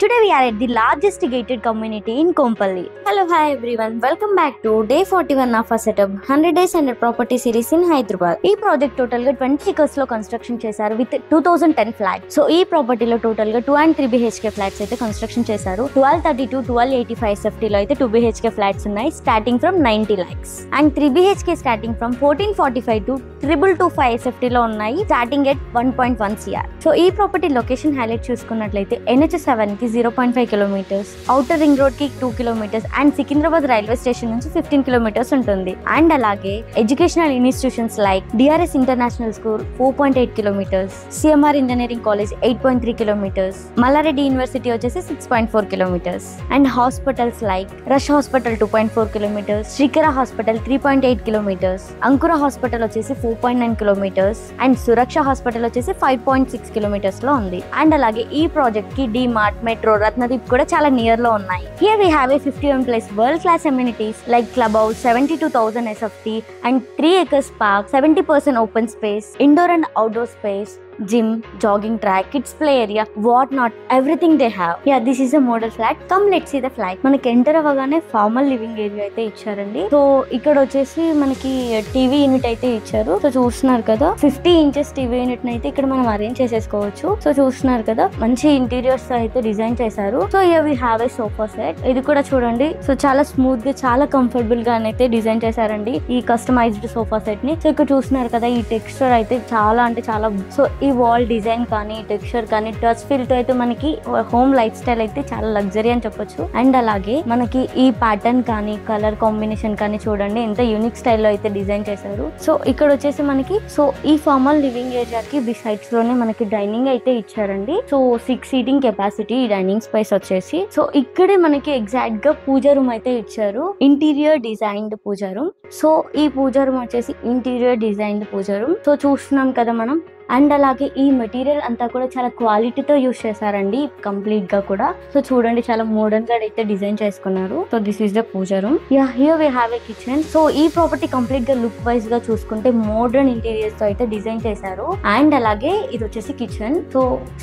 today we are at the largest gated community in Kompally. Hello, hi everyone. Welcome back to day 41 of our setup 100 days under property series in Hyderabad. ఈ project total గా 20 acres లో construction చేశారు with 2010 flats. So ఈ ప్రాపర్టీలో total గా 2 and 3 BHK flats అయితే construction చేశారు. 1232 1285 SFT లో అయితే 2 BHK ఫ్లాట్స్ ఉన్నాయి starting from 90 lakhs and 3 BHK starting from 1445 to 2225 SFT లో ఉన్నాయి స్టార్టింగ్ ఎట్ 1.1 CR. సో ఈ ప్రాపర్టీ లొకేషన్ హైలైట్ చూసుకున్నట్లయితే NH7 కి 0.5 kilometers, ఔటర్ రింగ్ రోడ్ కి 2 kilometers and Secunderabad railway station నుంచి 15 kilometers ఉంటుంది. అండ్ అలాగే educational institutions like DRS international school 4.8 kilometers, CMR engineering college 8.3 kilometers, Malla Reddy university వచ్చేసి 6.4 kilometers and hospitals like rush hospital 2.4 kilometers, Srikara hospital 3.8 kilometers, Ankura hospital వచ్చేసి 4.9 kilometers and Suraksha hospital వచ్చేసి 5.6 kilometers లో ఉంది. And అలాగే ఈ ప్రాజెక్ట్ కి D-Mart, మెట్రో, రత్నదీప్ కూడా చాలా నియర్ లో ఉన్నాయి. Here we have a 51+ world class amenities like clubhouse, 72,000 SFT and 3 acres park, 70% open space, indoor and outdoor space, gym, jogging track, kids play area, what not, everything they have. Yeah, this is a model flat. Come let's see the flat. మనకి enter అవ్వగానే formal living area అయితే ఇచ్చారండి. So ఇక్కడ వచ్చేసి మనకి TV unit అయితే ఇచ్చారు. So చూస్తున్నారు కదా 50 inches టీవీ యూనిట్ అయితే ఇక్కడ మనం అరేంజ్ చేసేసుకోవచ్చు. సో చూస్తున్నారు కదా మంచి ఇంటీరియర్స్ అయితే డిజైన్ చేశారు. So here we have a sofa set. ఇది కూడా చూడండి. సో చాలా స్మూత్ గా చాలా కంఫర్టబుల్ గా అయితే డిజైన్ చేశారండి ఈ కస్టమైజ్డ్ సోఫా సెట్ ని. సో ఇక్కడ చూస్తున్నారు కదా ఈ టెక్స్చర్ అయితే చాలా అంటే చాలా. సో ఈ వాల్ డిజైన్ కానీ టెక్స్చర్ కానీ టచ్ ఫీల్ తో అయితే మనకి హోమ్ లైఫ్ స్టైల్ అయితే చాలా లగ్జరీ అని చెప్పొచ్చు. అండ్ అలాగే మనకి ఈ ప్యాటర్న్ కానీ కలర్ కాంబినేషన్ కానీ చూడండి ఎంత యూనిక్ స్టైల్లో అయితే డిజైన్ చేశారు. సో ఇక్కడ వచ్చేసి మనకి సో ఈ ఫార్మల్ లివింగ్ ఏరియాకి బిసైడ్స్ లోనే మనకి డైనింగ్ అయితే ఇచ్చారండి. సో 6 seating కెపాసిటీ ఈ డైనింగ్ స్పేస్ వచ్చేసి. సో ఇక్కడే మనకి ఎగ్జాక్ట్ గా పూజా రూమ్ అయితే ఇచ్చారు. ఇంటీరియర్ డిజైన్డ్ పూజా రూమ్. సో ఈ పూజా రూమ్ వచ్చేసి ఇంటీరియర్ డిజైన్డ్ పూజా రూమ్. సో చూస్తున్నాం కదా మనం. అండ్ అలాగే ఈ మెటీరియల్ అంతా కూడా చాలా క్వాలిటీతో యూస్ చేశారండి కంప్లీట్ గా కూడా. సో చూడండి చాలా మోడర్న్ గా అయితే డిజైన్ చేసుకున్నారు. So this is the puja room. Yeah here we have a kitchen. So ఈ ప్రాపర్టీ కంప్లీట్ గా లుక్ వైజ్ గా చూసుకుంటే మోడర్న్ ఇంటీరియర్స్ తో అయితే డిజైన్ చేశారు. అండ్ అలాగే ఇది వచ్చేసి kitchen.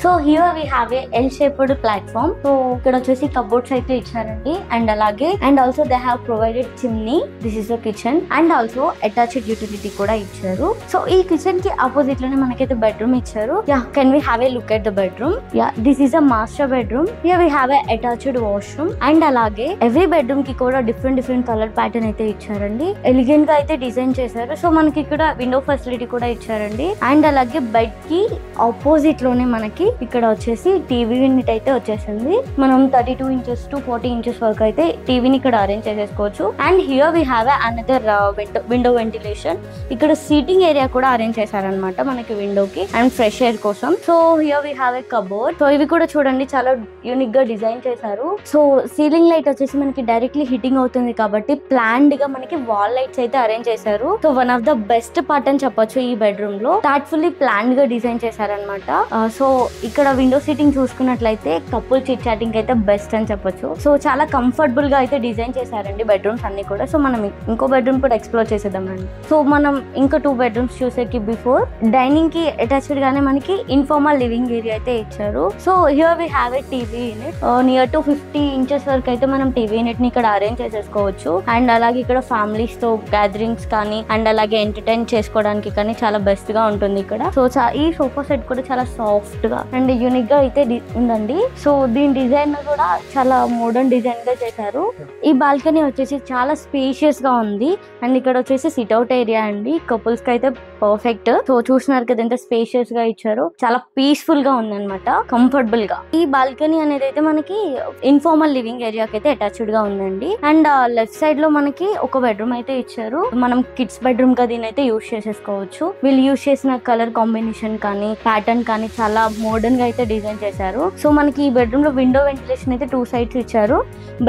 So here we have a L shaped platform. So ఇక్కడ వచ్చేసి కబోర్డ్స్ అయితే ఇచ్చారండి. అండ్ అలాగే and also they have provided chimney. This is the kitchen. And also attached utility కూడా ఇచ్చారు. సో ఈ కిచెన్ కి ఆపోజిట్ లోనే మనకైతే bedroom ఇచ్చారు. Yeah, can we have a look at the bedroom? Yeah, this is a master bedroom. Here we have a attached washroom. And అలాగే every bedroom కి కూడా different కలర్ ప్యాటర్న్ అయితే ఇచ్చారండి. ఎలిగెంట్ గా అయితే డిజైన్ చేశారు. సో మనకి ఇక్కడ విండో ఫెసిలిటీ కూడా ఇచ్చారండి. అండ్ అలాగే బెడ్ కి ఆపోజిట్ లోనే మనకి ఇక్కడ వచ్చేసి టీవీ యూనిట్ అయితే వచ్చేసింది. మనం 32 inches to 40 inches వరకు అయితే టీవీని ఇక్కడ అరేంజ్ చేసేసుకోవచ్చు. And here we have another window ventilation. ఇక్కడ సీటింగ్ ఏరియా కూడా అరేంజ్ చేశారనమాట మనకి విండో అండ్ ఫ్రెష్ ఎయిర్ కోసం. So here we have a cupboard. So ఇవి కూడా చూడండి చాలా యూనిక్ గా డిజైన్ చేశారు. సో సీలింగ్ లైట్ వచ్చేసి మనకి డైరెక్ట్లీ హిట్టింగ్ అవుతుంది కాబట్టి ప్లాన్డ్ గా మనకి వాల్ లైట్స్ అయితే అరేంజ్ చేశారు. So one of the best part అని చెప్పొచ్చు ఈ బెడ్రూమ్ లో. థాట్ఫుల్లీ ప్లాన్డ్ గా డిజైన్ చేశారనమాట. సో ఇక్కడ విండో సీటింగ్ చూసుకున్నట్లయితే కపుల్ చిట్ చాటింగ్ అయితే బెస్ట్ అని చెప్పొచ్చు. సో చాలా కంఫర్టబుల్ గా అయితే డిజైన్ చేశారండి బెడ్రూమ్స్ అన్ని కూడా. సో మనం ఇంకో బెడ్రూమ్ కూడా ఎక్స్ప్లోర్ చేసేద్దామండి. సో మనం ఇంకా 2 bedrooms చూసేకి బిఫోర్ డైనింగ్ కి అటాచ్డ్ గానే మనకి ఇన్ఫార్మల్ లివింగ్ ఏరియా అయితే ఇచ్చారు. So here we have a TV unit. Near to 50 inches వరకు అయితే మనం టీవీ యూనిట్ ని ఇక్కడ అరేంజ్ చేసేసుకోవచ్చు. అండ్ అలాగే ఇక్కడ ఫ్యామిలీస్ తో గ్యాదరింగ్స్ కానీ అండ్ అలాగే ఎంటర్టైన్ చేసుకోవడానికి కానీ చాలా బెస్ట్ గా ఉంటుంది ఇక్కడ. సో ఈ సోఫా సెట్ కూడా చాలా సాఫ్ట్ గా అండ్ యూనిక్ గా అయితే ఉందండి. సో దీని డిజైన్ కూడా చాలా మోడర్న్ డిజైన్ గా చేశారు. ఈ బాల్కనీ వచ్చేసి చాలా స్పేషియస్ గా ఉంది. అండ్ ఇక్కడ వచ్చేసి సిట్అవుట్ ఏరియా అండి కపుల్స్ కి అయితే పర్ఫెక్ట్. సో చూస్తున్నారు కదా ఎంత స్పేషియస్ గా ఇచ్చారు. చాలా పీస్ఫుల్ గా ఉంది అనమాట, కంఫర్టబుల్ గా. ఈ బాల్కనీ అనేది అయితే మనకి ఇన్ఫార్మల్ లివింగ్ ఏరియాకి అయితే అటాచ్డ్ గా ఉందండి. అండ్ లెఫ్ట్ సైడ్ లో మనకి ఒక బెడ్రూమ్ అయితే ఇచ్చారు. మనం కిడ్స్ బెడ్రూమ్ గా దీని అయితే యూజ్ చేసేసుకోవచ్చు. వీళ్ళు యూజ్ చేసిన కలర్ కాంబినేషన్ కానీ ప్యాటర్న్ కానీ చాలా మోడర్న్ గా అయితే డిజైన్ చేశారు. సో మనకి ఈ బెడ్రూమ్ లో విండో వెంటిలేషన్ అయితే 2 sides ఇచ్చారు.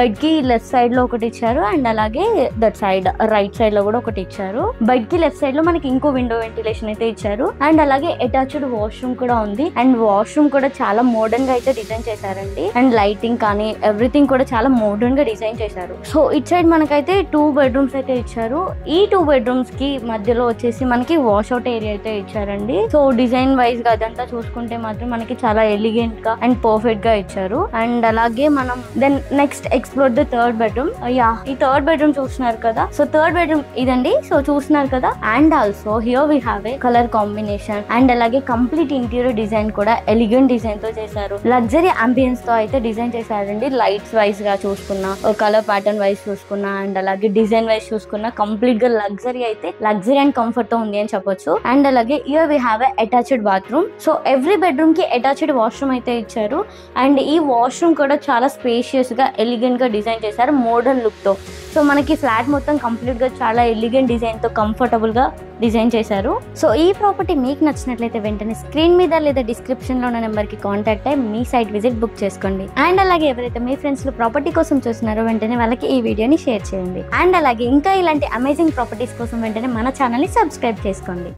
బెడ్ కి లెఫ్ట్ సైడ్ లో ఒకటి ఇచ్చారు. అండ్ అలాగే దట్ సైడ్ రైట్ సైడ్ లో కూడా ఒకటి ఇచ్చారు. బెడ్ కి లెఫ్ట్ సైడ్ లో మనకి ఇంకో విండో వెంటిలేషన్ అయితే ఇచ్చారు. అండ్ అలాగే అలాగే అటాచ్డ్ వాష్రూమ్ కూడా ఉంది. అండ్ వాష్రూమ్ కూడా చాలా మోడర్న్ గా అయితే డిజైన్ చేశారండి. అండ్ లైటింగ్ కానీ ఎవ్రీథింగ్ కూడా చాలా మోడర్న్ గా డిజైన్ చేశారు. సో ఇట్ సైడ్ మనకైతే 2 బెడ్రూమ్స్ అయితే ఇచ్చారు. ఈ 2 బెడ్రూమ్స్ కి మధ్యలో వచ్చేసి మనకి వాష్అవుట్ ఏరియా అయితే ఇచ్చారండి. సో డిజైన్ వైజ్ గా అదంతా చూసుకుంటే మాత్రం మనకి చాలా ఎలిగెంట్ గా అండ్ పర్ఫెక్ట్ గా ఇచ్చారు. అండ్ అలాగే మనం then next explore the third bedroom. ఈ థర్డ్ బెడ్రూమ్ చూస్తున్నారు కదా. సో థర్డ్ బెడ్రూమ్ ఇదండి. సో చూస్తున్నారు కదా. And also here we have a colour combination and అలాగే కంప్లీట్ ఇంటీరియర్ డిజైన్ కూడా ఎలిగెంట్ డిజైన్ తో చేశారు. లగ్జరీ అంబియన్స్ తో అయితే డిజైన్ చేశారండి. లైట్స్ వైజ్ గా చూసుకున్నా, కలర్ ప్యాటర్న్ వైజ్ చూసుకున్నా అండ్ అలాగే డిజైన్ వైజ్ చూసుకున్నా కంప్లీట్ గా లగ్జరీ అండ్ కంఫర్ట్ తో ఉంది అని చెప్పొచ్చు. అండ్ అలాగే here we have a attached bathroom. So every bedroom కి అటాచ్డ్ వాష్రూమ్ అయితే ఇచ్చారు. అండ్ ఈ వాష్రూమ్ కూడా చాలా స్పేషియస్ గా ఎలిగెంట్ గా డిజైన్ చేశారు మోడర్న్ లుక్ తో. సో మనకి ఫ్లాట్ మొత్తం కంప్లీట్ గా చాలా ఎలిగెంట్ డిజైన్ తో కంఫర్టబుల్ గా డిజైన్ చేశారు. సో ఈ ప్రాపర్టీ మీకు నచ్చినట్లయితే వెంటనే స్క్రీన్ మీద లేదా డిస్క్రిప్షన్ లో ఉన్న నెంబర్ కి కాంటాక్ట్ అయ్యి మీ సైట్ విజిట్ బుక్ చేసుకోండి. అండ్ అలాగే ఎవరైతే మీ ఫ్రెండ్స్ లో ప్రాపర్టీ కోసం చూస్తున్నారో వెంటనే వాళ్ళకి ఈ వీడియోని షేర్ చేయండి. అండ్ అలాగే ఇంకా ఇలాంటి అమేజింగ్ ప్రాపర్టీస్ కోసం వెంటనే మన ఛానల్ ని సబ్స్క్రైబ్ చేసుకోండి.